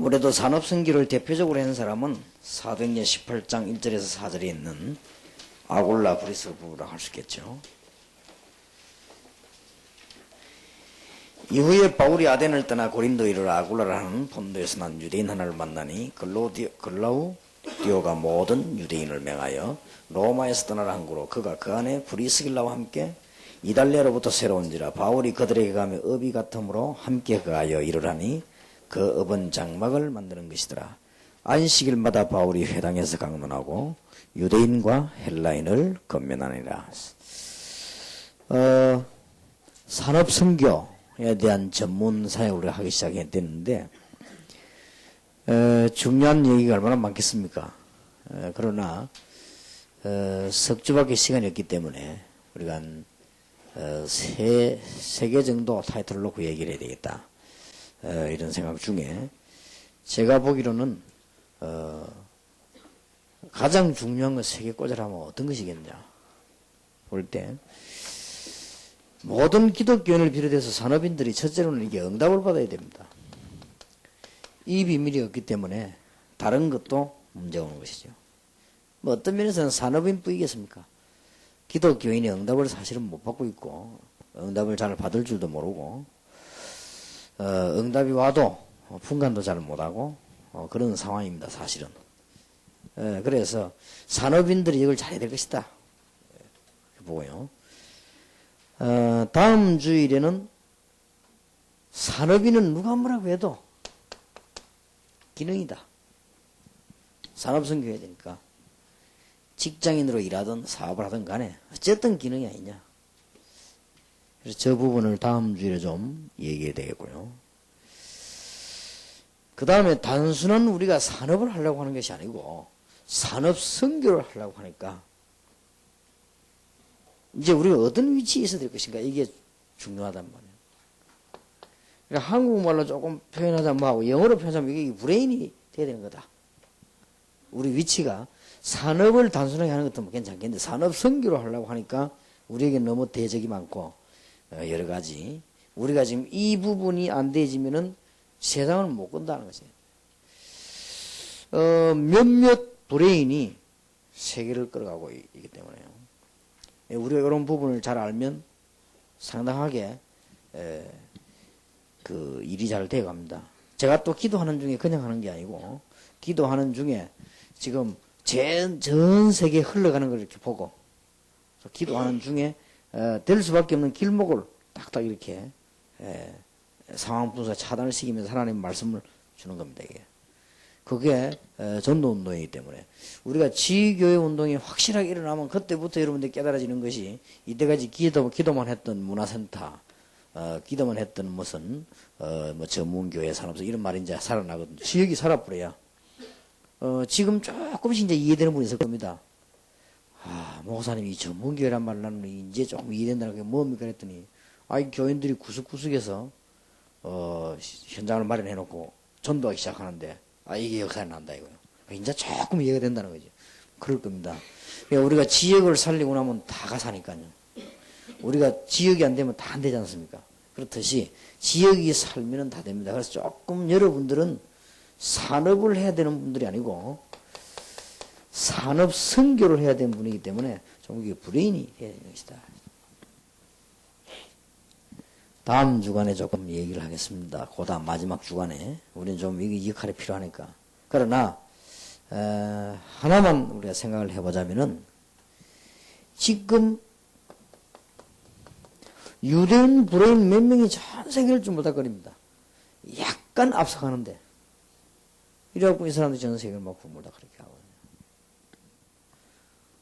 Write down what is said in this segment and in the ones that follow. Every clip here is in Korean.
아무래도 산업선교를 대표적으로 한 사람은 사도행전 18장 1절에서 4절에 있는 아굴라 브리스 부부라 할 수 있겠죠. 이후에 바울이 아덴을 떠나 고린도에 이르러 아굴라라는 본도에서 난 유대인 하나를 만나니 글라우디오가 모든 유대인을 맹하여 로마에서 떠나라 한 거로 그가 그 안에 브리스길라와 함께 이달리아로부터 새로운지라 바울이 그들에게 가며 업이 같으므로 함께 가하여 이르라니 그 업은 장막을 만드는 것이더라. 안식일마다 바울이 회당에서 강론하고 유대인과 헬라인을 건면하니라. 산업선교에 대한 전문 사역을 우리가 하기 시작했는데 중요한 얘기가 얼마나 많겠습니까? 그러나 석주밖에 시간이 없기 때문에 우리가 한 세 개 정도 타이틀을 놓고 얘기를 해야 되겠다. 이런 생각 중에 제가 보기로는 가장 중요한 건 세 개 꽂으라면 어떤 것이겠냐 볼 때 모든 기독교인을 비롯해서 산업인들이 첫째로는 이게 응답을 받아야 됩니다. 이 비밀이 없기 때문에 다른 것도 문제가 오는 것이죠. 뭐 어떤 면에서는 산업인 뿌이겠습니까? 기독교인이 응답을 사실은 못 받고 있고 응답을 잘 받을 줄도 모르고 응답이 와도 분간도 잘 못하고 그런 상황입니다. 사실은. 그래서 산업인들이 이걸 잘해야 될 것이다. 보고요. 다음 주일에는 산업인은 누가 뭐라고 해도 기능이다. 산업선교해야 되니까 직장인으로 일하든 사업을 하든 간에 어쨌든 기능이 아니냐. 그래서 저 부분을 다음 주일에 좀 얘기해야 되겠고요. 그 다음에 단순한 우리가 산업을 하려고 하는 것이 아니고 산업 선교를 하려고 하니까 이제 우리가 어떤 위치에 있어야 될 것인가 이게 중요하단 말이에요. 그러니까 한국말로 조금 표현하자면 하고 영어로 표현하자면 이게 브레인이 돼야 되는 거다. 우리 위치가 산업을 단순하게 하는 것도 괜찮겠는데 산업 선교를 하려고 하니까 우리에게 너무 대적이 많고 여러 가지 우리가 지금 이 부분이 안 되어지면은 세상을 못 건다는 것이에요. 몇몇 브레인이 세계를 끌어가고 있기 때문에요. 우리가 이런 부분을 잘 알면 상당하게 그 일이 잘 되어갑니다. 제가 또 기도하는 중에 그냥 하는 게 아니고 기도하는 중에 지금 전 세계에 흘러가는 걸 이렇게 보고 기도하는 중에 될 수밖에 없는 길목을 딱딱 이렇게 상황 분석 차단을 시키면서 하나님 말씀을 주는 겁니다. 이게. 그게 전도 운동이기 때문에 우리가 지교회 운동이 확실하게 일어나면 그때부터 여러분들이 깨달아지는 것이 이때까지 기도만 했던 문화센터 기도만 했던 무슨 뭐 전문교회 산업소 이런 말이 이제 살아나거든요. 지역이 살아버려야 지금 조금씩 이제 이해되는 분이 있을 겁니다. 목사님이 전문교회란 말 나는 이제 조금 이해된다는 게 뭡니까 그랬더니 교인들이 구석구석에서 현장을 마련해 놓고 전도하기 시작하는데 이게 역사에 난다 이거요. 이제 조금 이해가 된다는 거죠. 그럴 겁니다. 그러니까 우리가 지역을 살리고 나면 다가 사니까요. 우리가 지역이 안 되면 다 안 되지 않습니까? 그렇듯이 지역이 살면 다 됩니다. 그래서 조금 여러분들은 산업을 해야 되는 분들이 아니고 산업 선교를 해야 되는 분이기 때문에 좀 이게 브레인이 해야 되는 것이다. 다음 주간에 조금 얘기를 하겠습니다. 그 다음 마지막 주간에 우리는 좀 이게 역할이 필요하니까. 그러나 하나만 우리가 생각을 해보자면은 지금 유대인 브레인 몇 명이 전 세계를 좀 못할거립니다. 약간 앞서가는데 이래갖고 이 사람들이 전 세계를 막 부물다 그렇게 하거든요.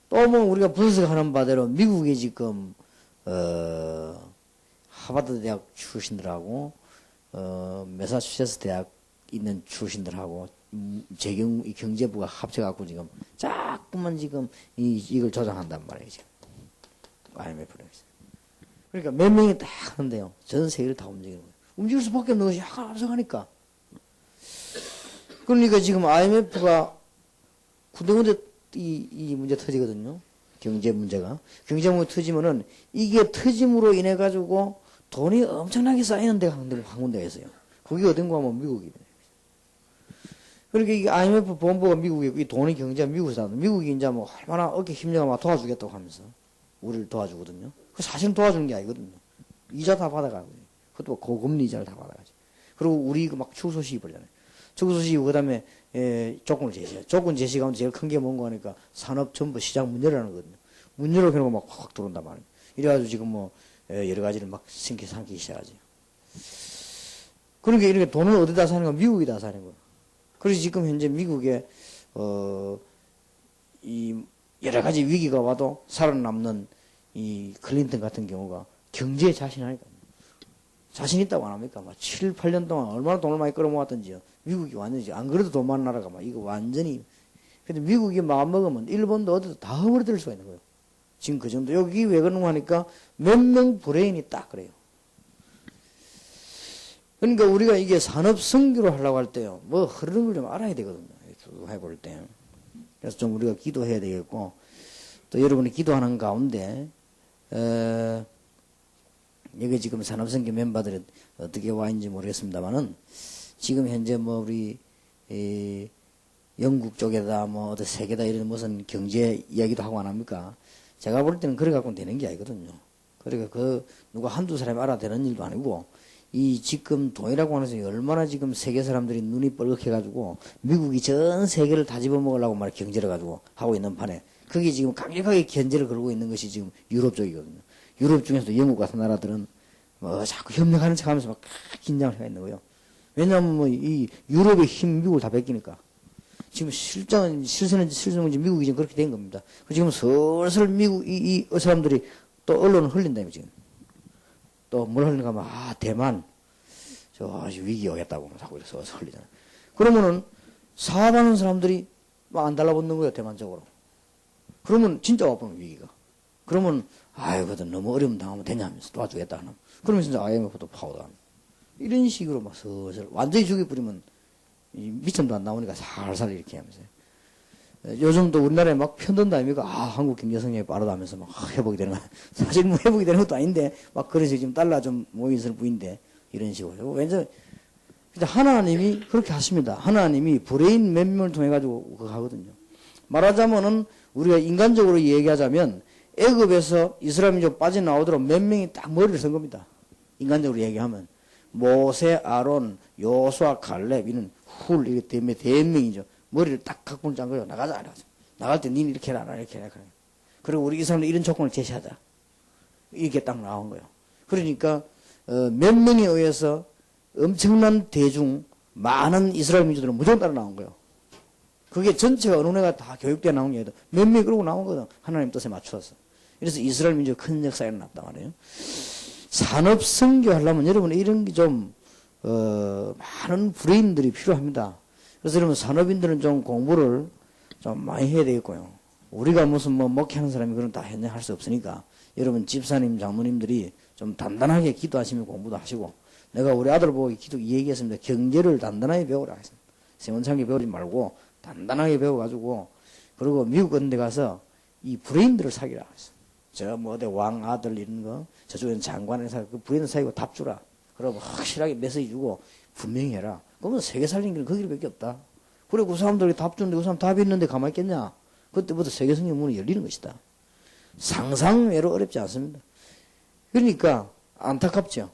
또 뭐 우리가 분석하는 바대로 미국이 지금 하버드 대학 출신들하고 매사추세츠 대학 있는 출신들하고 경제부가 합쳐갖고 지금 자꾸만 지금 이걸 조장한단 말이에요. 지금 IMF로. 그러니까 몇 명이 딱 하는데요. 전 세계를 다 움직이는 거예요. 움직일 수밖에 없는 것이 약간 앞서가니까. 그러니까 지금 IMF가 군데군데 이 문제 터지거든요. 경제 문제가. 경제 문제 터지면은 이게 터짐으로 인해 가지고 돈이 엄청나게 쌓이는 데가 한 군데가 있어요. 그게 어딘가 하면 미국입니다. 그러니까 이게 IMF 본부가 미국에 이 돈의 경제가 미국에서 나도 미국이 이제 뭐 얼마나 어깨 힘내가 막 도와주겠다고 하면서 우리를 도와주거든요. 그 사실은 도와주는 게 아니거든요. 이자 다 받아가고 그것도 고금리 이자를 다 받아가지. 그리고 우리 막 축소 시기 벌잖아요. 축소 시기 그다음에 조건을 제시해. 조건 제시 가운데 제일 큰 게 뭔가 하니까 산업 전부 시장 문 열라는 거거든요. 문 열어놓고 막 확 들어온단 말이에요. 이래가지고 지금 뭐 여러 가지를 막 삼기 시작하지. 그러니까 이렇게 돈을 어디다 사는 거 미국이다 사는 거예요. 그래서 지금 현재 미국에 이 여러 가지 위기가 와도 살아남는 이 클린턴 같은 경우가 경제에 자신하니까 자신 있다고 안 합니까? 막 7, 8년 동안 얼마나 돈을 많이 끌어모았던지요. 미국이 완전히 안 그래도 돈 많은 나라가 막 이거 완전히 근데 미국이 마음 먹으면 일본도 어디도 다 허물어뜨릴 수가 있는 거예요. 지금 그 정도 여기 왜 그런가 하니까 몇 명 브레인이 딱 그래요. 그러니까 우리가 이게 산업 선교로 하려고 할 때요. 뭐 흐르는 걸 좀 알아야 되거든요. 쭉 해볼 때. 그래서 좀 우리가 기도해야 되겠고 또 여러분이 기도하는 가운데 여기 지금 산업선교 멤버들이 어떻게 와 있는지 모르겠습니다만은 지금 현재 뭐 우리 영국 쪽에다 뭐 어디 세계다 이런 무슨 경제 이야기도 하고 안 합니까? 제가 볼 때는 그래 갖고는 되는 게 아니거든요. 그러니까 그 누가 한두 사람이 알아되는 일도 아니고 이 지금 돈이라고 하는 것이 얼마나 지금 세계 사람들이 눈이 뻘겋해가지고 미국이 전 세계를 다 집어먹으려고 말 경제를 가지고 하고 있는 판에 그게 지금 강력하게 견제를 걸고 있는 것이 지금 유럽 쪽이거든요. 유럽 중에서도 영국 같은 나라들은 뭐 자꾸 협력하는 척 하면서 막 긴장을 해가 있는 거예요. 왜냐하면 뭐 이 유럽의 힘 미국을 다 뺏기니까. 지금 실세는 미국이 지금 그렇게 된 겁니다. 지금 슬슬 미국, 이 사람들이 또 언론을 흘린다며, 지금. 또 뭘 흘리는가 하면, 대만, 위기 오겠다고 하고 이래서 흘리잖아요. 그러면은, 사업하는 사람들이 막 안 달라붙는 거예요, 대만적으로. 그러면 진짜 와보는 위기가. 그러면, 그래도 너무 어려움 당하면 되냐면서 도와주겠다 하는. 그러면 진짜 IMF도 파고다. 이런 식으로 막 슬슬, 완전히 죽여버리면, 미천도 안 나오니까 살살 이렇게 하면서. 요즘도 우리나라에 막 편든다 아닙니까? 한국 경제 성장이 빠르다 하면서 막 회복이 되는 거야. 사실 뭐 회복이 되는 것도 아닌데, 막 그래서 지금 달러 좀 모이있을 뿐인데, 이런 식으로. 왠지, 하나님이 그렇게 하십니다. 하나님이 브레인 몇 명을 통해가지고 그거 하거든요. 말하자면은, 우리가 인간적으로 얘기하자면, 애굽에서 이스라엘 민족 빠져나오도록 몇 명이 딱 머리를 쓴 겁니다. 인간적으로 얘기하면. 모세, 아론, 요수아, 갈렙, 이는 이렇게 대명이죠. 머리를 딱 각본을 짠 거예요. 나가자. 나갈 때 니는 이렇게 해라, 이렇게 해라. 그리고 우리 이 사람들 이런 조건을 제시하자. 이렇게 딱 나온 거예요. 그러니까, 몇 명에 의해서 엄청난 대중, 많은 이스라엘 민족들은 무조건 따라 나온 거예요. 그게 전체가 어느 애가 다 교육되어 나온 게 아니라 몇 명이 그러고 나온 거거든. 하나님 뜻에 맞춰서. 그래서 이스라엘 민족 큰 역사가 일어났단 말이에요. 산업 선교하려면 여러분 이런 게 좀 많은 브레인들이 필요합니다. 그래서 여러분 산업인들은 좀 공부를 좀 많이 해야 되겠고요. 우리가 무슨 뭐 목회하는 사람이 그런 다 현장 할 수 없으니까 여러분 집사님, 장모님들이 좀 단단하게 기도하시면 공부도 하시고 내가 우리 아들 보고 얘기했습니다. 경제를 단단하게 배우라 했습니다. 세원창기 배우지 말고 단단하게 배워가지고 그리고 미국 같은 데 가서 이 브레인들을 사귀라 했어요. 뭐 어디 왕 아들 이런 거 저쪽에는 장관을 사귀고 그 브레인 사귀고 답 주라. 그러고 확실하게 메시지 주고 분명히 해라. 그러면 세계 살리는 길은 그 길밖에 없다. 그래 그 사람들이 답 주는데 그 사람 답이 있는데 가만히 있겠냐. 그때부터 세계 성경 문이 열리는 것이다. 상상외로 어렵지 않습니다. 그러니까 안타깝죠.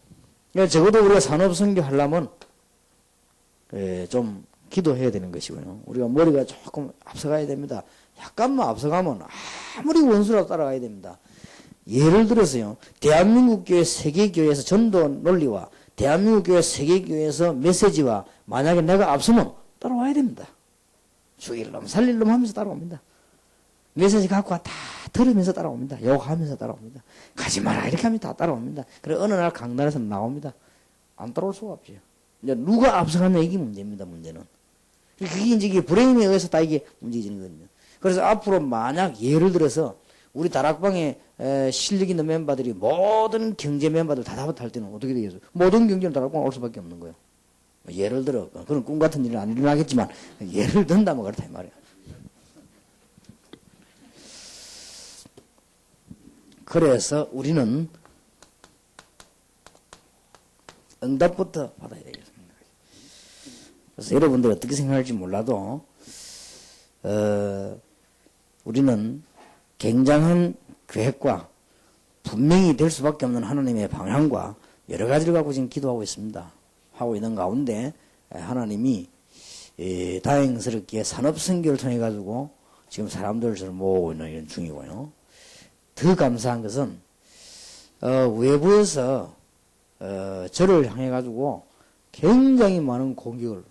그러니까 적어도 우리가 산업 선교하려면 좀 기도해야 되는 것이고요. 우리가 머리가 조금 앞서가야 됩니다. 약간만 앞서가면 아무리 원수라도 따라가야 됩니다. 예를 들어서요. 대한민국 교회 세계교회에서 전도 논리와 대한민국 교회 세계교회에서 메시지와 만약에 내가 앞서면 따라와야 됩니다. 죽일 놈 살릴 놈 하면서 따라옵니다. 메시지 갖고 와 다 들으면서 따라옵니다. 욕하면서 따라옵니다. 가지 마라 이렇게 하면 다 따라옵니다. 그래 어느 날 강단에서 나옵니다. 안 따라올 수가 없죠. 이제 누가 앞서가냐 이게 문제입니다. 문제는. 그게 이제 브레인에 의해서 다 이게 문제지는 거거든요. 그래서 앞으로 만약 예를 들어서 우리 다락방에 실력 있는 멤버들이 모든 경제 멤버들 다 답을 할 때는 어떻게 되겠어요? 모든 경제는 다락방 올 수밖에 없는 거예요. 예를 들어 그런 꿈 같은 일은 안 일어나겠지만 예를 든다면 그렇다 이 말이에요. 그래서 우리는 응답부터 받아야 되겠습니다. 그래서 여러분들이 어떻게 생각할지 몰라도 우리는 굉장한 계획과 분명히 될 수밖에 없는 하나님의 방향과 여러 가지를 갖고 지금 기도하고 있습니다. 하고 있는 가운데 하나님이 다행스럽게 산업선교를 통해 가지고 지금 사람들을 모으고 있는 이런 중이고요. 더 감사한 것은 외부에서 저를 향해 가지고 굉장히 많은 공격을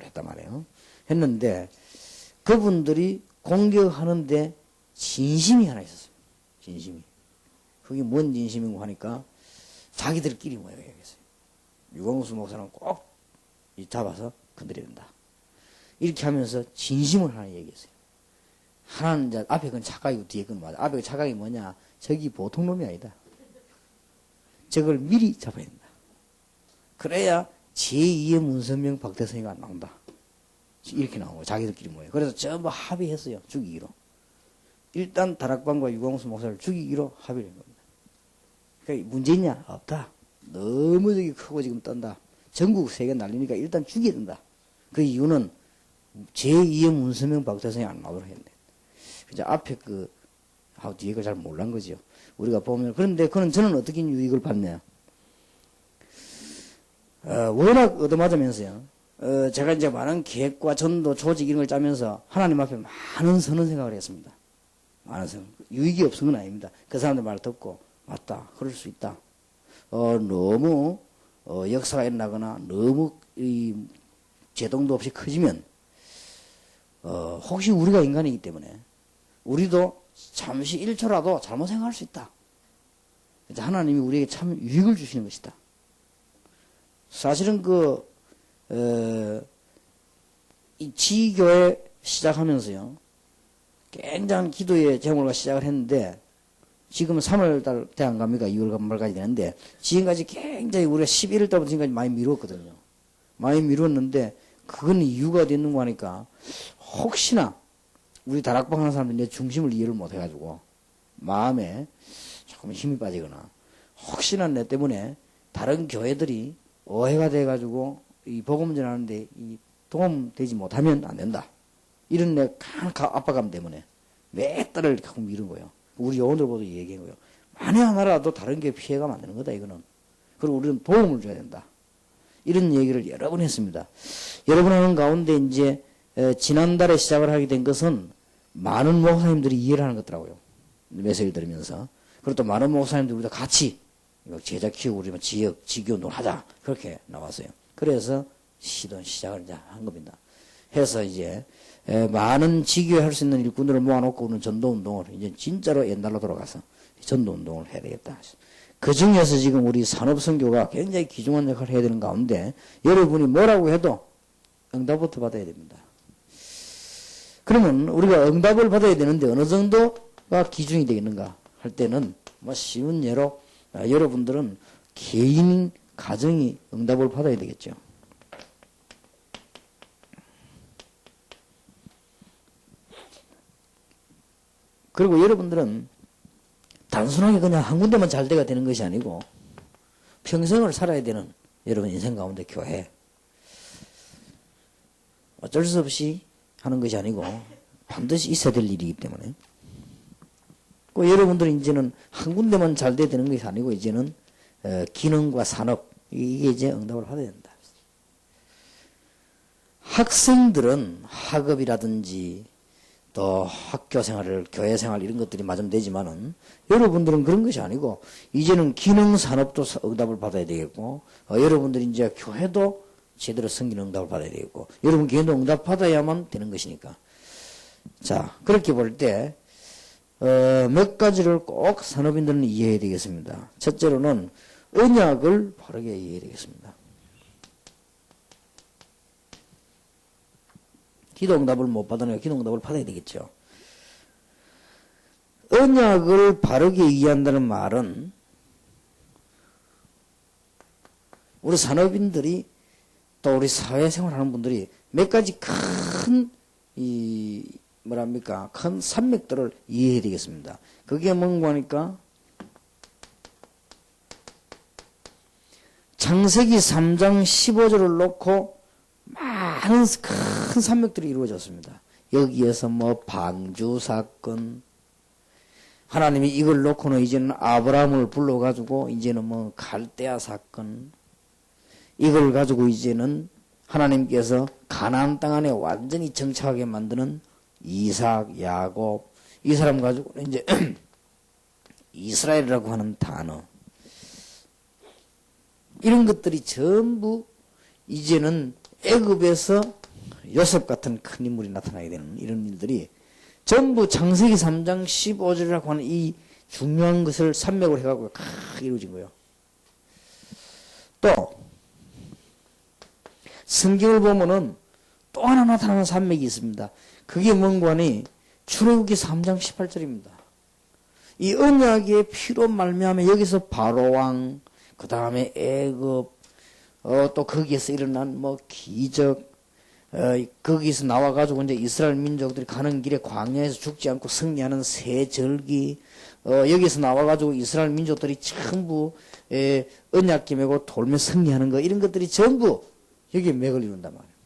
했단 말이에요. 했는데 그분들이 공격하는데 진심이 하나 있었어요. 진심이. 그게 뭔 진심인고 하니까 자기들끼리 모여 얘기했어요. 유광수 목사는 꼭 잡아서 건드려야 된다. 이렇게 하면서 진심을 하나 얘기했어요. 하나는 이제 앞에 건 착각이고 뒤에 건 맞아. 앞에 착각이 뭐냐? 저기 보통 놈이 아니다. 저걸 미리 잡아야 된다. 그래야 제2의 문선명 박대성이가 안 나온다. 이렇게 나오고 자기들끼리 모여. 그래서 전부 합의했어요. 죽이기로. 일단 다락방과 유광수 목사를 죽이기로 합의를 한 겁니다. 그러니까 문제 있냐? 없다. 너무 저기 크고 지금 떤다. 전국 세계 날리니까 일단 죽여야 된다. 그 이유는 제2의 문선명 박대성이 안 나오도록 했는데. 이제 앞에 뒤에 걸 잘 몰란 거죠. 우리가 보면. 그런데 그는 저는 어떻게 유익을 받냐. 워낙 얻어맞으면서요. 제가 이제 많은 계획과 전도, 조직 이런 걸 짜면서 하나님 앞에 많은 선언 생각을 했습니다. 많은 생각. 유익이 없은 건 아닙니다. 그 사람들 말 듣고, 맞다. 그럴 수 있다. 너무, 역사가 일어나거나 너무 제동도 없이 커지면, 혹시 우리가 인간이기 때문에, 우리도 잠시 1초라도 잘못 생각할 수 있다. 하나님이 우리에게 참 유익을 주시는 것이다. 사실은 이 지교회 시작하면서요, 굉장한 기도의 제목으로 시작을 했는데, 지금은 3월달 대 안 갑니까? 2월 말까지 되는데, 지금까지 굉장히 우리가 11월 달부터 지금까지 많이 미뤘거든요. 많이 미뤘는데, 그건 이유가 됐는 거 하니까, 혹시나, 우리 다락방 하는 사람들이 내 중심을 이해를 못 해가지고, 마음에 조금 힘이 빠지거나, 혹시나 내 때문에 다른 교회들이 오해가 돼가지고, 이 복음 전하는데 도움되지 못하면 안 된다. 이런 내 큰 압박감 때문에 몇 달을 갖고 미룬 거예요. 우리 요원들보다 얘기한 거예요. 만에 하나라도 다른 게 피해가 안 되는 거다, 이거는. 그리고 우리는 도움을 줘야 된다. 이런 얘기를 여러 번 했습니다. 여러분 하는 가운데 이제, 지난달에 시작을 하게 된 것은 많은 목사님들이 이해를 하는 것더라고요. 메시지를 들으면서. 그리고 또 많은 목사님들이 우리가 같이 제자 키우고 우리 지역, 지교운동을 하자. 그렇게 나왔어요. 그래서 시작을 이제 한 겁니다. 해서 이제, 많은 지교에 할 수 있는 일꾼들을 모아놓고 오는 전도운동을 이제 진짜로 옛날로 돌아가서 전도운동을 해야 되겠다. 그 중에서 지금 우리 산업선교가 굉장히 귀중한 역할을 해야 되는 가운데 여러분이 뭐라고 해도 응답부터 받아야 됩니다. 그러면 우리가 응답을 받아야 되는데 어느 정도가 기준이 되겠는가 할 때는 쉬운 예로 여러분들은 개인 가정이 응답을 받아야 되겠죠. 그리고 여러분들은 단순하게 그냥 한 군데만 잘 돼가 되는 것이 아니고 평생을 살아야 되는 여러분 인생 가운데 교회. 어쩔 수 없이 하는 것이 아니고 반드시 있어야 될 일이기 때문에. 여러분들은 이제는 한 군데만 잘 돼야 되는 것이 아니고 이제는 기능과 산업 이게 이제 응답을 받아야 된다. 학생들은 학업이라든지 또 학교 생활을 교회 생활 이런 것들이 맞으면 되지만은 여러분들은 그런 것이 아니고 이제는 기능 산업도 응답을 받아야 되겠고 여러분들이 이제 교회도 제대로 섬기는 응답을 받아야 되겠고 여러분 교회도 응답 받아야만 되는 것이니까. 자, 그렇게 볼 때 몇 가지를 꼭 산업인들은 이해해야 되겠습니다. 첫째로는 언약을 바르게 이해해야 되겠습니다. 기도 응답을 못 받으니까 기도 응답을 받아야 되겠죠. 언약을 바르게 이해한다는 말은 우리 산업인들이 또 우리 사회생활 하는 분들이 몇 가지 큰 큰 산맥들을 이해해야 되겠습니다. 그게 뭔가 하니까 창세기 3장 15절을 놓고 많은 큰 산맥들이 이루어졌습니다. 여기에서 뭐 방주 사건, 하나님이 이걸 놓고는 이제는 아브라함을 불러가지고 이제는 뭐 갈대아 사건, 이걸 가지고 이제는 하나님께서 가나안 땅 안에 완전히 정착하게 만드는 이삭, 야곱, 이 사람 가지고는 이제 이스라엘이라고 하는 단어, 이런 것들이 전부 이제는 애굽에서 요셉 같은 큰 인물이 나타나게 되는 이런 일들이 전부 창세기 3장 15절이라고 하는 이 중요한 것을 산맥으로 해가지고 이루어진 거예요. 또 성경을 보면은 또 하나 나타나는 산맥이 있습니다. 그게 뭔가 하니 출애굽기 3장 18절입니다. 이 언약의 피로 말미암아 여기서 바로왕, 그 다음에 애굽, 또 거기에서 일어난 뭐 기적, 거기서 나와가지고 이제 이스라엘 민족들이 가는 길에 광야에서 죽지 않고 승리하는 새 절기, 여기서 나와가지고 이스라엘 민족들이 전부 언약궤 메고 돌며 승리하는 거, 이런 것들이 전부 여기에 맥을 이룬단 말이에요.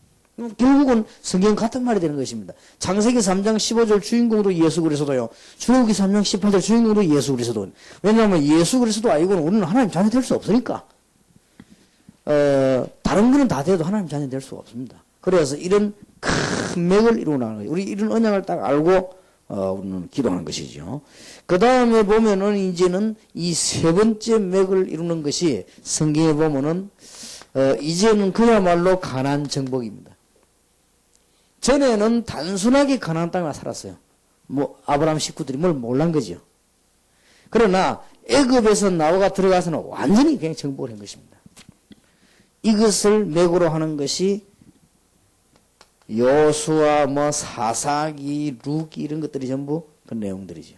결국은 성경 같은 말이 되는 것입니다. 창세기 3장 15절 주인공도 예수 그리스도요. 출애굽기 3장 18절 주인공도 예수 그리스도. 왜냐하면 예수 그리스도 아니고는 우리는 하나님 자녀 될 수 없으니까. 다른 거는 다 돼도 하나님 자녀 될 수가 없습니다. 그래서 이런 큰 맥을 이루어 나가는 거예요. 우리 이런 언약을 딱 알고 우리는 기도하는 것이죠. 그 다음에 보면은 이제는 이 세 번째 맥을 이루는 것이 성경에 보면은 이제는 그야말로 가나안 정복입니다. 전에는 단순하게 가나안 땅에 살았어요. 뭐 아브라함 식구들이 뭘 몰란 거죠. 그러나 애굽에서 나와가 들어가서는 완전히 그냥 정복을 한 것입니다. 이것을 맥으로 하는 것이 요수아, 뭐 사사기, 룻기 이런 것들이 전부 그 내용들이죠.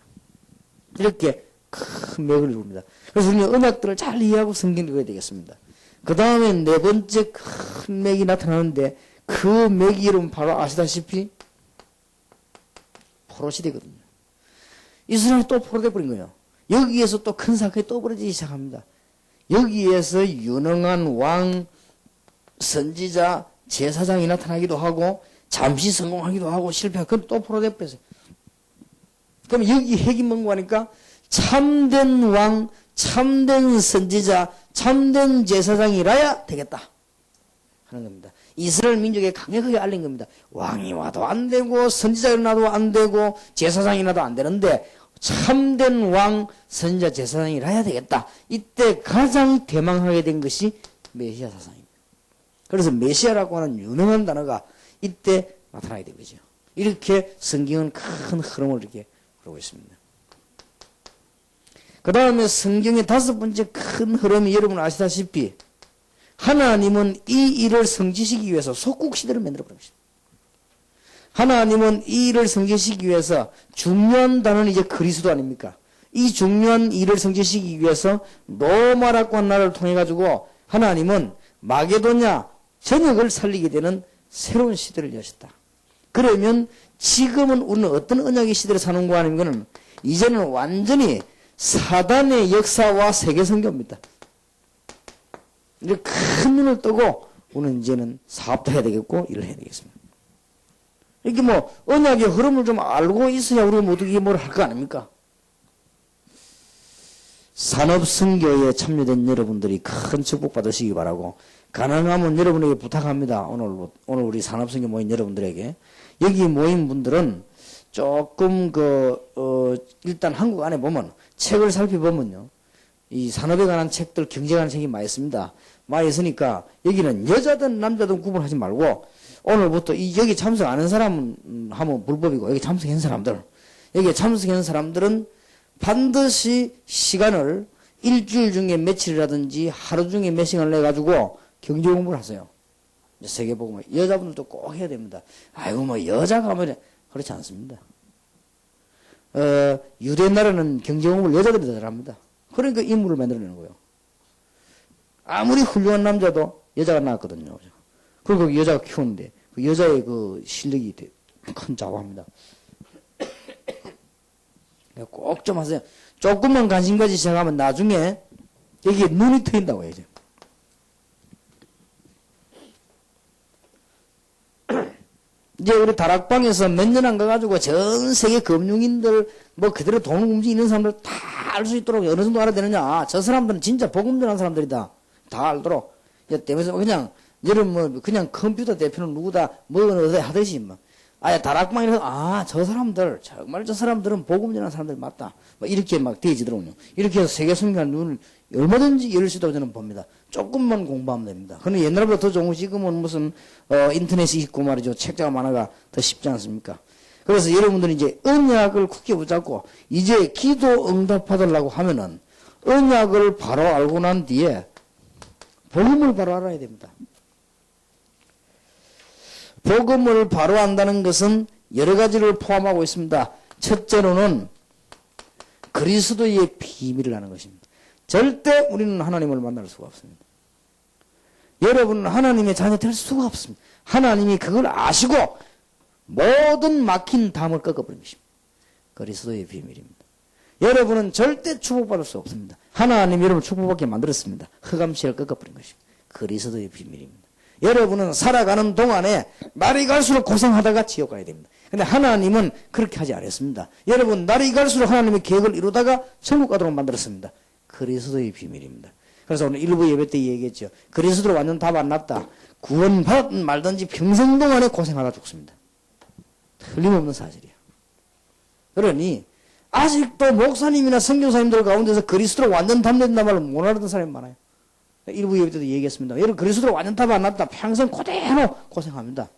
이렇게 큰 맥을 이룹니다. 그래서 우리는 언약들을 잘 이해하고 성경 읽어야 되겠습니다. 그 다음에 네 번째 큰 맥이 나타나는데 그 맥이 이름 바로 아시다시피 포로시대거든요. 이스라엘이 또 포로돼 버린 거예요. 여기에서 또 큰 사건이 또 벌어지기 시작합니다. 여기에서 유능한 왕, 선지자, 제사장이 나타나기도 하고 잠시 성공하기도 하고 실패하고 그건 또 포로돼 버렸어요. 그럼 여기 핵이 뭔가 하니까 참된 왕, 참된 선지자, 참된 제사장이라야 되겠다 하는 겁니다. 이스라엘 민족에 강력하게 알린 겁니다. 왕이 와도 안 되고 선지자가 나도 안 되고 제사장이 나도 안 되는데 참된 왕, 선지자, 제사장이라야 되겠다. 이때 가장 대망하게 된 것이 메시아 사상입니다. 그래서 메시아라고 하는 유능한 단어가 이때 나타나게 된 거죠. 이렇게 성경은 큰 흐름을 이렇게 그러고 있습니다. 그 다음에 성경의 다섯 번째 큰 흐름이 여러분 아시다시피 하나님은 이 일을 성취시키기 위해서 속국시대를 만들어버린 것입니다. 하나님은 이 일을 성취시키기 위해서 중요한 단어는 이제 그리스도 아닙니까? 이 중요한 일을 성취시키기 위해서 로마라고 하는 나라를 통해 가지고 하나님은 마게도냐 전역을 살리게 되는 새로운 시대를 여셨다. 그러면 지금은 우리는 어떤 언약의 시대를 사는가 하는 것은 이제는 완전히 사단의 역사와 세계 선교입니다. 이제 큰 눈을 뜨고 우리는 이제는 사업도 해야 되겠고 일을 해야 되겠습니다. 이렇게 뭐 언약의 흐름을 좀 알고 있어야 우리가 모두 이게 뭘 할 거 아닙니까? 산업선교에 참여된 여러분들이 큰 축복 받으시기 바라고 가능하면 여러분에게 부탁합니다. 오늘 우리 산업선교 모인 여러분들에게 여기 모인 분들은 조금 일단 한국 안에 보면 책을 살펴보면요. 이 산업에 관한 책들, 경제에 관한 책이 많이 있습니다. 많이 있으니까 여기는 여자든 남자든 구분하지 말고 오늘부터 여기 참석 안 한 사람은 하면 불법이고 여기 참석한 사람들, 여기 참석한 사람들은 반드시 시간을 일주일 중에 며칠이라든지 하루 중에 몇 시간을 내가지고 경제 공부를 하세요. 세계복음 여자분들도 꼭 해야 됩니다. 아이고 뭐 여자가 뭐 그렇지 않습니다. 유대 나라는 경제 공부를 여자들이 더 잘합니다. 그러니까 인물을 만들어내는 거예요. 아무리 훌륭한 남자도 여자가 나왔거든요. 그리고 그 여자가 키우는데 그 여자의 그 실력이 큰 자부합니다. 꼭 좀 하세요. 조금만 관심 가지기 시작하면 나중에 여기에 눈이 트인다고 해야죠. 이제 우리 다락방에서 몇 년 안 가가지고 전 세계 금융인들 뭐 그대로 돈 움직이는 사람들 다 알 수 있도록 어느 정도 알아야 되느냐. 저 사람들은 진짜 복음 전한 사람들이다. 다 알도록. 때문에 그냥 여러분 뭐 그냥 컴퓨터 대표는 누구다 뭐 어디 하듯이 뭐. 아예 다락방에서 저 사람들 정말 저 사람들은 복음 전한 사람들 맞다. 뭐 이렇게 막 되어지더군요. 이렇게 해서 세계 성경의 눈을 얼마든지 열 수 있다고 저는 봅니다. 조금만 공부하면 됩니다. 근데 옛날보다 더 좋은 거 지금은 무슨 인터넷이 있고 말이죠. 책자가 많아가 더 쉽지 않습니까? 그래서 여러분들이 이제 언약을 굳게 붙잡고 이제 기도 응답받으려고 하면은 언약을 바로 알고 난 뒤에 복음을 바로 알아야 됩니다. 복음을 바로 안다는 것은 여러 가지를 포함하고 있습니다. 첫째로는 그리스도의 비밀을 아는 것입니다. 절대 우리는 하나님을 만날 수가 없습니다. 여러분은 하나님의 자녀 될 수가 없습니다. 하나님이 그걸 아시고 모든 막힌 담을 꺾어버린 것입니다. 그리스도의 비밀입니다. 여러분은 절대 축복받을 수 없습니다. 하나님이 여러분을 축복받게 만들었습니다. 흑암시를 꺾어버린 것입니다. 그리스도의 비밀입니다. 여러분은 살아가는 동안에 날이 갈수록 고생하다가 지옥 가야 됩니다. 근데 하나님은 그렇게 하지 않았습니다. 여러분 날이 갈수록 하나님의 계획을 이루다가 천국 가도록 만들었습니다. 그리스도의 비밀입니다. 그래서 오늘 일부 예배 때 얘기했죠. 그리스도로 완전 답 안 났다. 구원받든 말든지 평생 동안에 고생하다 죽습니다. 틀림없는 사실이야. 그러니 아직도 목사님이나 선교사님들 가운데서 그리스도로 완전 답 낸단 말을 못 알아듣는 사람이 많아요. 일부 예배 때도 얘기했습니다. 여러분 그리스도로 완전 답 안 났다. 평생 그대로 고생합니다.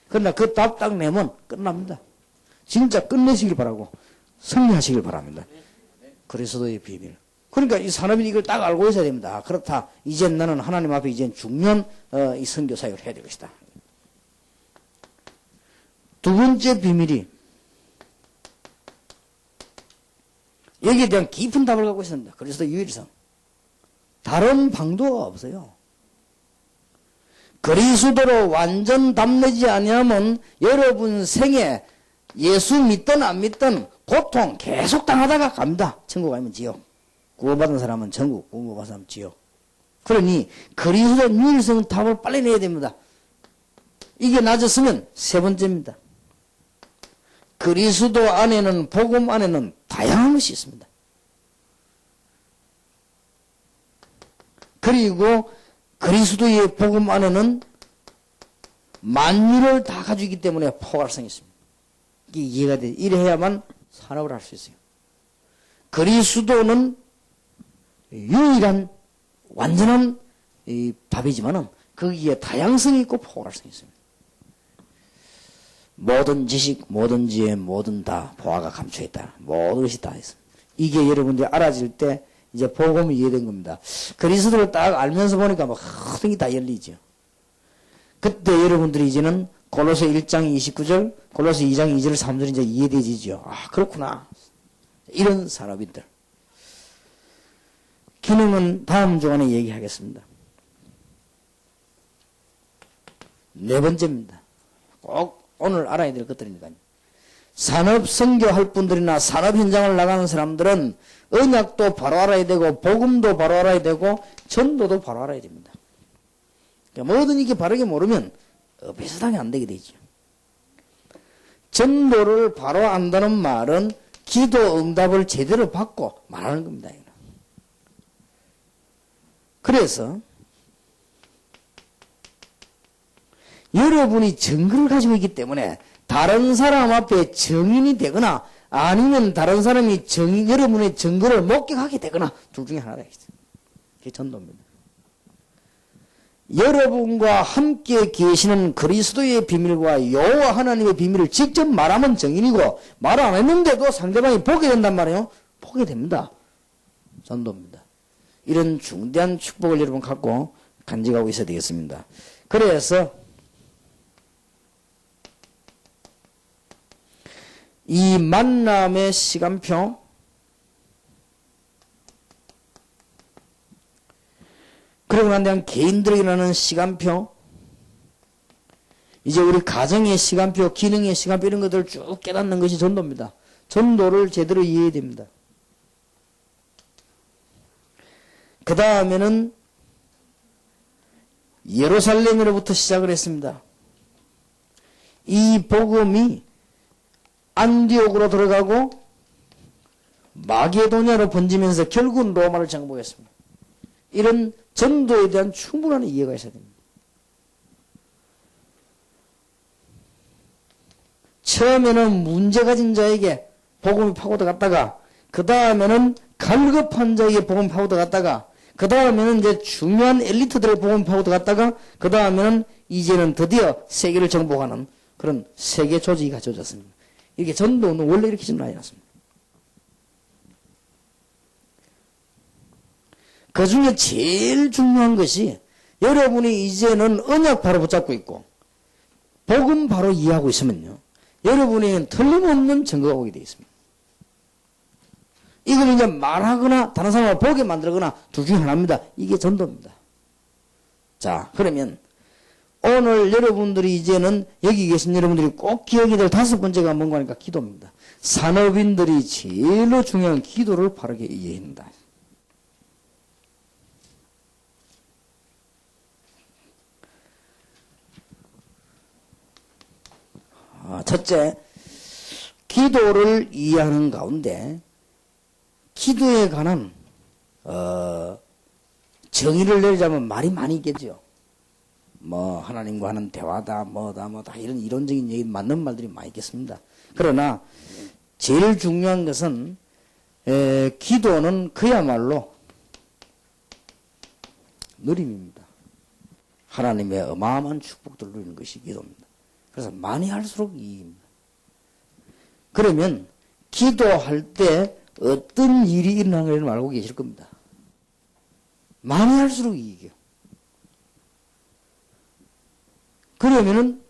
그러나 그 답 딱 내면 끝납니다. 진짜 끝내시길 바라고 승리하시길 바랍니다. 그리스도의 비밀. 그러니까 이 산업인이 이걸 딱 알고 있어야 됩니다. 그렇다. 이젠 나는 하나님 앞에 이젠 중요한 이 선교 사역을 해야 될 것이다. 두 번째 비밀이 여기에 대한 깊은 답을 갖고 있습니다. 그리스도 유일성. 다른 방도가 없어요. 그리스도로 완전 답내지 아니하면 여러분 생에 예수 믿든 안 믿든 고통 계속 당하다가 갑니다. 천국 아니면 지옥. 구원받은 사람은 천국, 구원받은 사람은 지옥. 그러니 그리스도 유일성 답을 빨리 내야 됩니다. 이게 낮았으면 세 번째입니다. 그리스도 안에는 복음 안에는 다양한 것이 있습니다. 그리고 그리스도의 복음 안에는 만유를 다 가지고 있기 때문에 포괄성이 있습니다. 이게 이해가 돼. 이래야만 산업을 할 수 있어요. 그리스도는 유일한 완전한 이 밥이지만은 거기에 다양성이 있고 포괄성이 있습니다. 모든 지식, 모든 지혜, 모든 다 보화가 감춰 있다. 모든 것이 다 있습니다. 이게 여러분들이 알아질 때 이제 복음이 이해된 겁니다. 그리스도를 딱 알면서 보니까 막 모든 게 다 열리죠. 그때 여러분들이 이제는 골로새 1장 29절, 골로새 2장 2절, 3절 이제 이해되지죠. 아, 그렇구나. 이런 산업인들. 기능은 다음 주간에 얘기하겠습니다. 네 번째입니다. 꼭 오늘 알아야 될 것들이니까요. 산업 선교할 분들이나 산업 현장을 나가는 사람들은 언약도 바로 알아야 되고 복음도 바로 알아야 되고 전도도 바로 알아야 됩니다. 그러니까 뭐든 이게 바르게 모르면 비슷하게 안 되게 되죠. 전도를 바로 안다는 말은 기도 응답을 제대로 받고 말하는 겁니다. 그래서 여러분이 증거를 가지고 있기 때문에 다른 사람 앞에 증인이 되거나 아니면 다른 사람이 여러분의 증거를 목격하게 되거나 둘 중에 하나가 있어요. 그게 전도입니다. 여러분과 함께 계시는 그리스도의 비밀과 여호와 하나님의 비밀을 직접 말하면 증인이고 말 안 했는데도 상대방이 보게 된단 말이에요. 보게 됩니다. 전도입니다. 이런 중대한 축복을 여러분 갖고 간직하고 있어야 되겠습니다. 그래서 이 만남의 시간표, 그러고 난 다음 개인들에게는 시간표, 이제 우리 가정의 시간표, 기능의 시간표 이런 것들을 쭉 깨닫는 것이 전도입니다. 전도를 제대로 이해해야 됩니다. 그 다음에는 예루살렘으로부터 시작을 했습니다. 이 복음이 안디옥으로 들어가고 마게도냐로 번지면서 결국은 로마를 정복했습니다. 이런 전도에 대한 충분한 이해가 있어야 됩니다. 처음에는 문제 가진 자에게 복음이 파고들어갔다가 그 다음에는 갈급한 자에게 복음이 파고들어갔다가 그 다음에는 이제 중요한 엘리트들의 복음이 파고들어갔다가 그 다음에는 이제는 드디어 세계를 정복하는 그런 세계 조직이 갖춰졌습니다. 이렇게 전도는 원래 이렇게 진행하지 않습니다. 그 중에 제일 중요한 것이 여러분이 이제는 언약 바로 붙잡고 있고 복음 바로 이해하고 있으면요. 여러분에게는 틀림없는 증거가 오게 되어 있습니다. 이걸 이제 말하거나 다른 사람을 보게 만들거나 둘 중에 하나입니다. 이게 전도입니다. 자, 그러면 오늘 여러분들이 이제는 여기 계신 여러분들이 꼭 기억해야 될 다섯 번째가 뭔가 하니까 기도입니다. 산업인들이 제일로 중요한 기도를 바르게 이해해야 한다. 첫째, 기도를 이해하는 가운데 기도에 관한 정의를 내리자면 말이 많이 있겠죠. 뭐 하나님과 하는 대화다 뭐다 이런 이론적인 얘기 맞는 말들이 많이 있겠습니다. 그러나 제일 중요한 것은 기도는 그야말로 누림입니다. 하나님의 어마어마한 축복들을 누리는 것이 기도입니다. 그래서 많이 할수록 이익입니다. 그러면 기도할 때 어떤 일이 일어나는 걸 알고 계실 겁니다. 많이 할수록 이익이요. 그러면은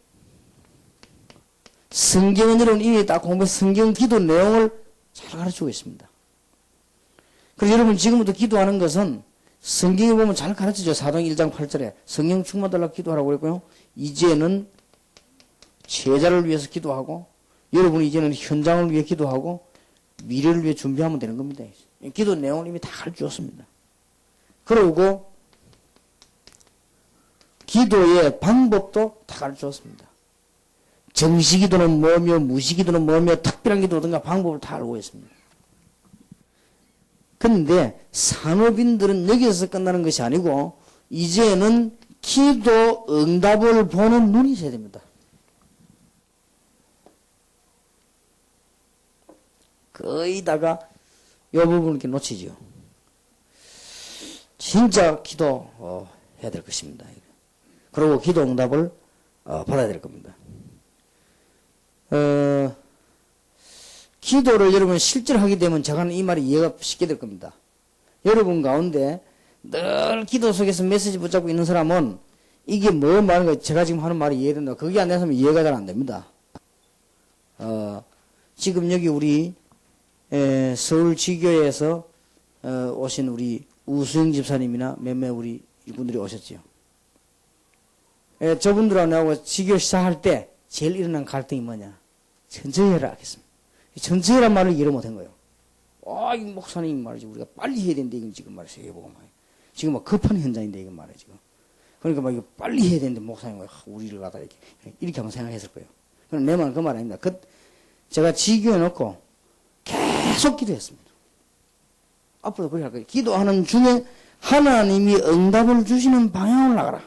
성경은 여러분 이미 딱 공부해서 성경 기도 내용을 잘 가르치고 있습니다. 그래서 여러분 지금부터 기도하는 것은 성경에 보면 잘 가르치죠. 사도행 1장 8절에 성령 충만 달라고 기도하라고 그랬고요. 이제는 제자를 위해서 기도하고 여러분이 이제는 현장을 위해 기도하고 미래를 위해 준비하면 되는 겁니다. 기도 내용을 이미 다 가르쳐줬습니다. 그리고 기도의 방법도 다 가르쳐줬습니다. 정시기도는 뭐며 무시기도는 뭐며 특별한 기도든가 방법을 다 알고 있습니다. 그런데 산업인들은 여기서 끝나는 것이 아니고 이제는 기도 응답을 보는 눈이 있어야 됩니다. 거의 다가 이 부분을 이렇게 놓치죠. 진짜 기도 해야 될 것입니다. 그리고 기도 응답을 받아야 될 겁니다. 기도를 여러분 실제로 하게 되면 제가 하는 이 말이 이해가 쉽게 될 겁니다. 여러분 가운데 늘 기도 속에서 메시지 붙잡고 있는 사람은 이게 뭐 말인가 제가 지금 하는 말이 이해된다. 그게 안 돼서 이해가 잘 안 됩니다. 지금 여기 우리 서울 지교에서 오신 우리 우수영 집사님이나 몇몇 우리 이분들이 오셨지요. 저분들하고 나하고 지교 시작할 때 제일 일어난 갈등이 뭐냐? 천천히 해라 하겠습니다. 천천히 해란 말을 이해를 못한 거예요. 이 목사님 말이지 우리가 빨리 해야 되는데 이건 지금 말이죠. 해보고 말이에요. 지금 막 급한 현장인데 이건 말이에요 지금. 그러니까 막 이거 빨리 해야 되는데 목사님 우리를 갖다 이렇게 한번 생각했을 거예요. 그럼 내 말은 그 말 아닙니다. 제가 지교해 놓고 계속 기도했습니다. 앞으로도 그렇게 할 거예요. 기도하는 중에 하나님이 응답을 주시는 방향을 나가라.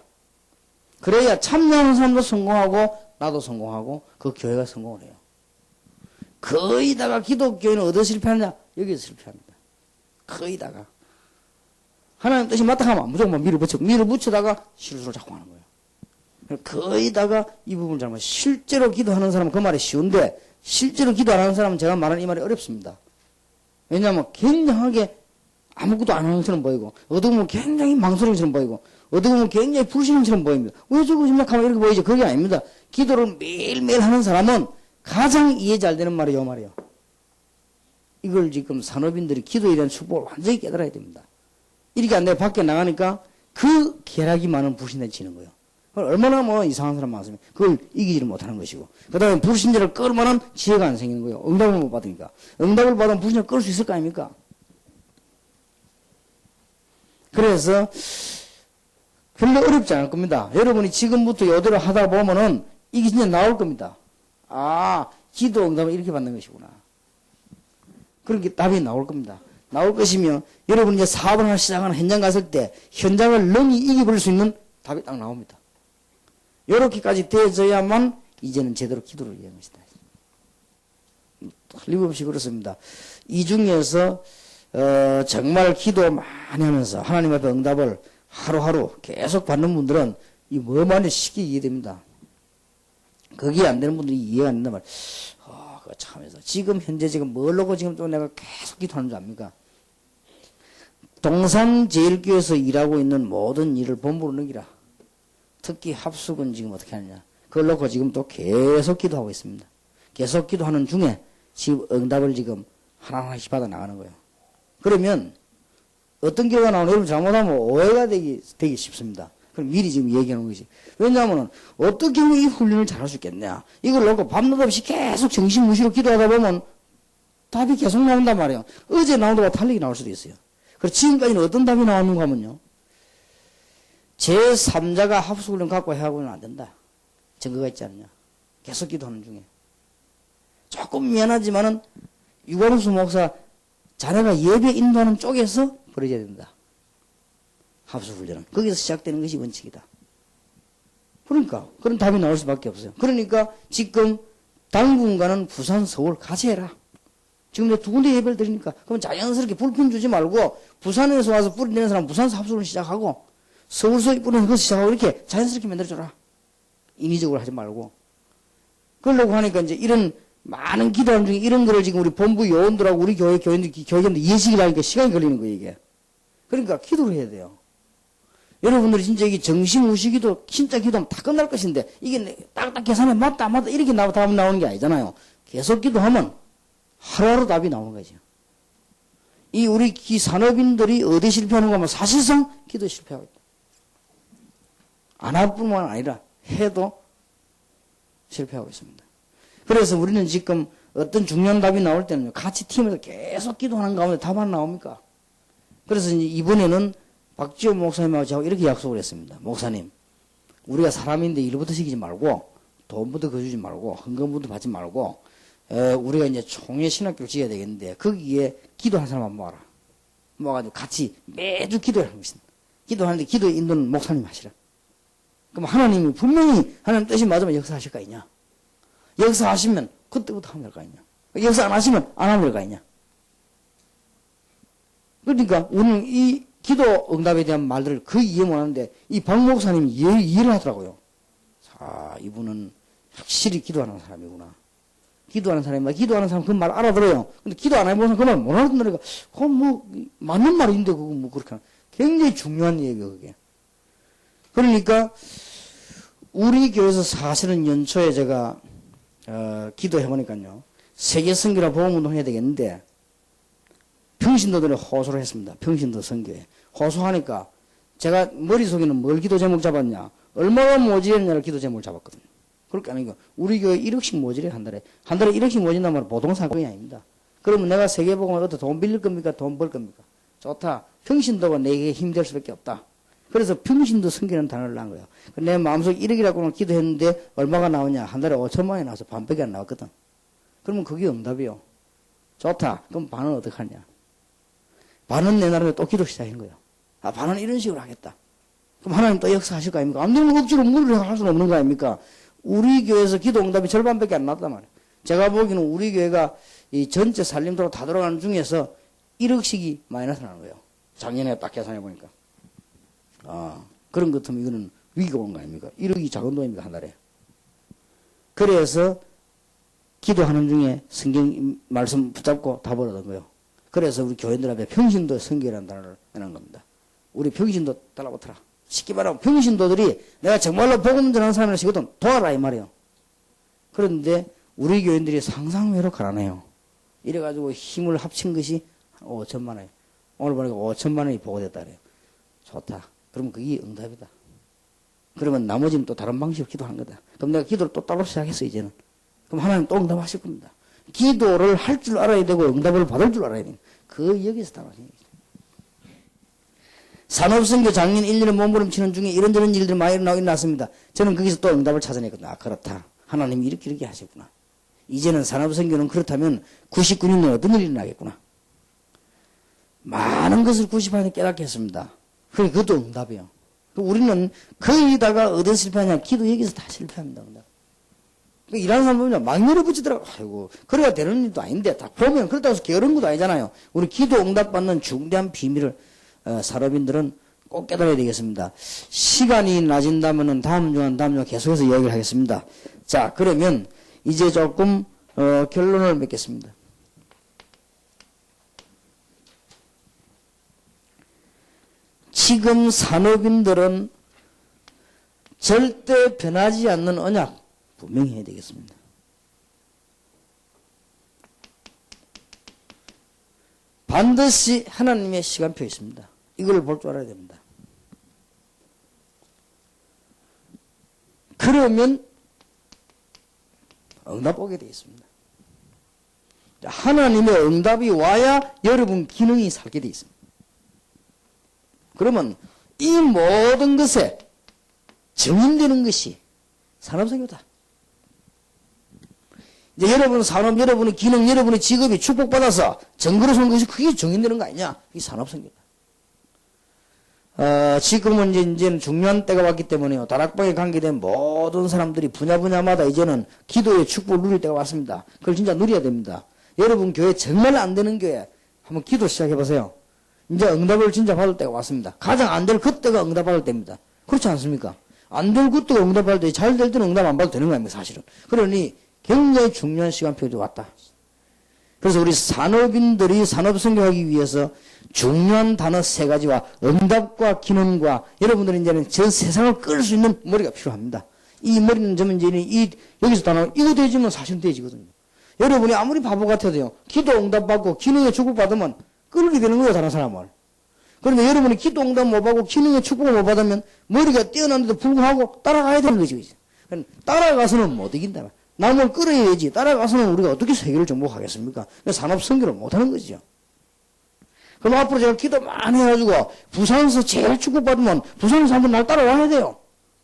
그래야 참여하는 사람도 성공하고 나도 성공하고 그 교회가 성공을 해요. 거의 다가 기독교회는 어디서 실패하느냐? 여기서 실패합니다. 거의 다가. 하나님 뜻이 맞다 하면 무조건 밀어붙이다가 실수를 자꾸 하는 거예요. 거의 다가 이 부분을 잘못. 실제로 기도하는 사람은 그 말이 쉬운데 실제로 기도 안 하는 사람은 제가 말하는 이 말이 어렵습니다. 왜냐하면 굉장하게 아무것도 안 하는 것처럼 보이고 어떻게 보면 굉장히 망설임처럼 보이고 어떻게 보면 굉장히 불신앙처럼 보입니다. 왜 저거 생각하면 이렇게 보이죠? 그게 아닙니다. 기도를 매일매일 하는 사람은 가장 이해 잘 되는 말이 이 말이에요. 이걸 지금 산업인들이 기도에 대한 축복을 완전히 깨달아야 됩니다. 이렇게 안 되고 밖에 나가니까 그 계략이 많은 불신자를 지는 거예요. 얼마나 뭐 이상한 사람 많으면 그걸 이기지를 못하는 것이고 그 다음에 불신자를 끌 만한 지혜가 안 생기는 거예요. 응답을 못 받으니까. 응답을 받으면 불신자를 끌 수 있을 거 아닙니까? 그래서 별로 어렵지 않을 겁니다. 여러분이 지금부터 이대로 하다 보면은 이게 진짜 나올 겁니다. 아, 기도 응답을 이렇게 받는 것이구나. 그렇게 답이 나올 겁니다. 나올 것이며, 여러분이 이제 사업을 하나 시작하는 현장 갔을 때, 현장을 능히 이겨버릴 수 있는 답이 딱 나옵니다. 요렇게까지 되어져야만, 이제는 제대로 기도를 이해하는 것이다. 틀림없이 그렇습니다. 이 중에서, 정말 기도 많이 하면서, 하나님 앞에 응답을 하루하루 계속 받는 분들은, 이 뭐만이 쉽게 이해됩니다. 그게 안 되는 분들이 이해가 안 된단 말이에요. 그거 참해서. 지금, 현재 지금 뭘 놓고 지금 또 내가 계속 기도하는 줄 압니까? 동산제일교회에서 일하고 있는 모든 일을 본부로 넘기라. 특히 합숙은 지금 어떻게 하느냐. 그걸 놓고 지금 또 계속 기도하고 있습니다. 계속 기도하는 중에 지금 응답을 지금 하나하나씩 받아 나가는 거예요. 그러면 어떤 결과가 나오는 여러분 잘못하면 오해가 되기 쉽습니다. 그럼 미리 지금 얘기하는 것이. 왜냐하면 어떻게 하면 이 훈련을 잘할 수 있겠냐. 이걸 놓고 밤낮 없이 계속 정신무시로 기도하다 보면 답이 계속 나온단 말이에요. 어제 나온 것과 달리게 나올 수도 있어요. 그래서 지금까지는 어떤 답이 나왔는가 하면요. 제3자가 합숙훈련 갖고 해하고는 안 된다. 증거가 있지 않느냐. 계속 기도하는 중에. 조금 미안하지만은 유관수 목사 자네가 예배 인도하는 쪽에서 벌어져야 된다. 합숙훈련은. 거기서 시작되는 것이 원칙이다. 그러니까 그런 답이 나올 수밖에 없어요. 그러니까 지금 당분간은 부산, 서울 같이 해라. 지금 내가 두 군데 예배를 드리니까 그럼 자연스럽게 불편 주지 말고 부산에서 와서 뿌리 내는 사람 부산에서 합숙을 시작하고 서울서 뿌리는 것을 시작하고 이렇게 자연스럽게 만들어줘라. 인위적으로 하지 말고. 그러려고 하니까 이제 이런 많은 기도하는 중에 이런 거를 지금 우리 본부 요원들하고 우리 교회 교인들, 교회견들 이해시키려 하니까 시간이 걸리는 거예요, 이게. 그러니까 기도를 해야 돼요. 여러분들이 진짜 이게 정신무시기도, 진짜 기도하면 다 끝날 것인데, 이게 딱딱 계산해 맞다, 안 맞다, 이렇게 답 나오는 게 아니잖아요. 계속 기도하면 하루하루 답이 나오는 거죠. 이 우리 산업인들이 어디 실패하는가 하면 사실상 기도 실패하고 있다. 안 할 뿐만 아니라 해도 실패하고 있습니다. 그래서 우리는 지금 어떤 중요한 답이 나올 때는 같이 팀에서 계속 기도하는 가운데 답 안 나옵니까? 그래서 이제 이번에는 박지호 목사님하고 저하고 이렇게 약속을 했습니다. 목사님, 우리가 사람인데 일부터 시키지 말고, 돈부터 거주지 말고, 헌금부터 받지 말고, 우리가 이제 총회 신학교를 지어야 되겠는데, 거기에 기도하는 사람 한번 모아라. 모아가지고 같이 매주 기도를 하는 것입니다. 기도하는데 기도 인도는 목사님 하시라. 그럼 하나님이 분명히 하나님 뜻이 맞으면 역사하실 거 아니냐? 역사하시면 그때부터 하면 될 거 아니냐? 역사 안 하시면 안 하면 될 거 아니냐? 그러니까 우리는 이 기도 응답에 대한 말들을 거의 이해 못하는데 이 박 목사님이 이해를 하더라고요. 자, 이분은 확실히 기도하는 사람이구나. 기도하는 사람 그 말 알아들어요. 근데 기도 안 해보면 그 말 못 알아듣는다니까. 그건 뭐 맞는 말인데 그거 뭐 그렇게 하는. 굉장히 중요한 얘기예요, 그게. 그러니까 우리 교회에서 사실은 연초에 제가 기도해보니까요. 세계 선교라 보험운동 해야 되겠는데 평신도들이 호소를 했습니다. 평신도 선교에. 호소하니까 제가 머릿속에는 뭘 기도 제목 잡았냐. 얼마나 모집했냐를 기도 제목을 잡았거든요. 그렇게 아니고 우리 교회 1억씩 모집해 한 달에. 한 달에 1억씩 모집단 말은 보통 사건이 아닙니다. 그러면 내가 세계복음을 어떻게 돈 빌릴 겁니까? 돈 벌 겁니까? 좋다. 평신도가 내게 힘될 수밖에 없다. 그래서 평신도 선교라는 단어를 낳은 거예요. 내 마음속에 1억이라고는 기도했는데 얼마가 나오냐. 한 달에 5천만 원이 나와서 반밖에 안 나왔거든. 그러면 그게 응답이요. 좋다. 그럼 반은 어떻게 하냐. 반은 내 나름대로 또 기도 시작한 거예요. 아, 반은 이런 식으로 하겠다. 그럼 하나님 또 역사하실 거 아닙니까? 안 되면 억지로 무리를 할 수는 없는 거 아닙니까? 우리 교회에서 기도 응답이 절반밖에 안 났단 말이에요. 제가 보기에는 우리 교회가 이 전체 살림도로 다 들어가는 중에서 1억씩이 마이너스 나는 거예요. 작년에 딱 계산해 보니까. 아, 그런 것 같으면 이거는 위기가 오는 거 아닙니까? 1억이 작은 돈입니까, 한 달에? 그래서 기도하는 중에 성경 말씀 붙잡고 답을 얻은 거예요. 그래서 우리 교인들 앞에 평신도 선교라는 단어를 해놓은 겁니다. 우리 평신도 따라붙어라. 쉽게 말하면 평신도들이 내가 정말로 복음 전하는 사람을 시거든 도와라 이 말이에요. 그런데 우리 교인들이 상상외로 가난해요. 이래가지고 힘을 합친 것이 5천만 원. 오늘 보니까 5천만 원이 보고됐다 그래요. 좋다. 그러면 그게 응답이다. 그러면 나머지는 또 다른 방식으로 기도하는 거다. 그럼 내가 기도를 또 따로 시작했어 이제는. 그럼 하나님 또 응답하실 겁니다. 기도를 할 줄 알아야 되고 응답을 받을 줄 알아야 됩니다. 그 여기서 나오는 얘기죠. 산업선교 작년 1년에 몸부림치는 중에 이런저런 일들이 많이 일어나긴 났습니다. 저는 거기서 또 응답을 찾아냈거든요. 아, 그렇다. 하나님이 이렇게 하셨구나. 이제는 산업선교는 그렇다면 99년에 어떤 일이 일어나겠구나. 많은 것을 98년에 깨닫게 했습니다. 그러니까 그것도 응답이에요. 우리는 거의다가 어디 실패하냐? 기도 여기서 다 실패합니다. 일하는 사람 보면 막 밀어붙이더라고. 아이고, 그래야 되는 일도 아닌데, 다 보면 그렇다고 해서 게으른 것도 아니잖아요. 우리 기도 응답받는 중대한 비밀을 산업인들은 꼭 깨달아야 되겠습니다. 시간이 나진다면은 다음 주간 계속해서 이야기를 하겠습니다. 자, 그러면 이제 조금 결론을 맺겠습니다. 지금 산업인들은 절대 변하지 않는 언약 분명히 해야 되겠습니다. 반드시 하나님의 시간표 있습니다. 이걸 볼 줄 알아야 됩니다. 그러면 응답 오게 되어 있습니다. 하나님의 응답이 와야 여러분 기능이 살게 되어 있습니다. 그러면 이 모든 것에 정인되는 것이 산업선교다. 이제 여러분 산업, 여러분의 기능, 여러분의 직업이 축복받아서 정글을 선 것이 그게 정인되는 거 아니냐? 이게 산업선교다. 지금은 이제는 중요한 때가 왔기 때문에요. 다락방에 관계된 모든 사람들이 분야마다 이제는 기도의 축복을 누릴 때가 왔습니다. 그걸 진짜 누려야 됩니다. 여러분 교회 정말 안 되는 교회 한번 기도 시작해보세요. 이제 응답을 진짜 받을 때가 왔습니다. 가장 안 될 그때가 응답 받을 때입니다. 그렇지 않습니까? 안 될 그때가 응답 받을 때, 잘 될 때는 응답 안 받아도 되는 거 아닙니까, 사실은. 그러니 굉장히 중요한 시간표도 왔다. 그래서 우리 산업인들이 산업선교하기 위해서 중요한 단어 3가지와 응답과 기능과 여러분들이 이제는 전 세상을 끌 수 있는 머리가 필요합니다. 이 머리는 저는 이제 여기서 단어, 이거 되지면 사실은 되지거든요. 여러분이 아무리 바보 같아도요, 기도 응답받고 기능의 축복받으면 끌게 되는 거예요, 다른 사람을. 그런데 여러분이 기도 응답 못 받고 기능의 축복을 못 받으면 머리가 뛰어난데도 불구하고 따라가야 되는 거죠. 따라가서는 못 이긴다. 남을 끌어야지. 따라가서는 우리가 어떻게 세계를 정복하겠습니까? 산업선교를 못하는 거죠. 그럼 앞으로 제가 기도 많이 해가지고 부산에서 제일 축복받으면 부산에서 한번 날 따라와야 돼요.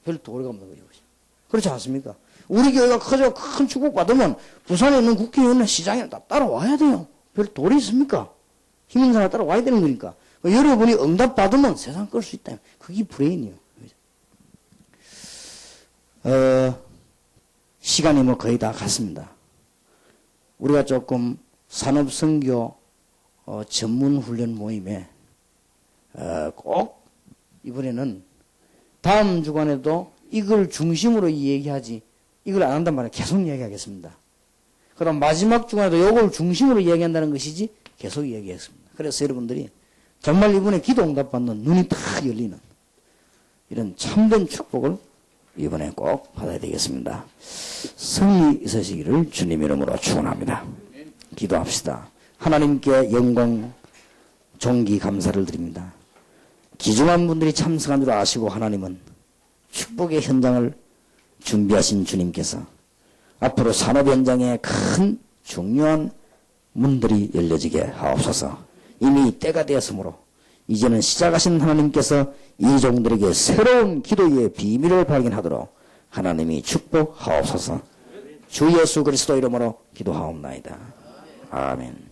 별 도리가 없는 거죠. 그렇지 않습니까? 우리 교회가 커져 큰 축복받으면 부산에 있는 국회의원이나 시장에 다 따라와야 돼요. 별 도리 있습니까? 힘 있는 사람 따라와야 되는 거니까. 여러분이 응답받으면 세상 끌 수 있다. 그게 브레인이에요. 시간이 뭐 거의 다 갔습니다. 우리가 조금 산업선교 전문훈련 모임에 꼭 이번에는 다음 주간에도 이걸 중심으로 얘기하지 이걸 안 한단 말이에요. 계속 이야기하겠습니다. 그럼 마지막 주간에도 이걸 중심으로 이야기한다는 것이지 계속 이야기했습니다. 그래서 여러분들이 정말 이번에 기도 응답받는 눈이 다 열리는 이런 참된 축복을 이번에 꼭 받아야 되겠습니다. 성리 있으시기를 주님 이름으로 축원합니다. 기도합시다. 하나님께 영광, 존귀, 감사를 드립니다. 귀중한 분들이 참석한 줄 아시고 하나님은 축복의 현장을 준비하신 주님께서 앞으로 산업 현장에 큰 중요한 문들이 열려지게 하옵소서. 이미 때가 되었으므로 이제는 시작하신 하나님께서 이 종들에게 새로운 기도의 비밀을 발견하도록 하나님이 축복하옵소서. 주 예수 그리스도 이름으로 기도하옵나이다. 아멘.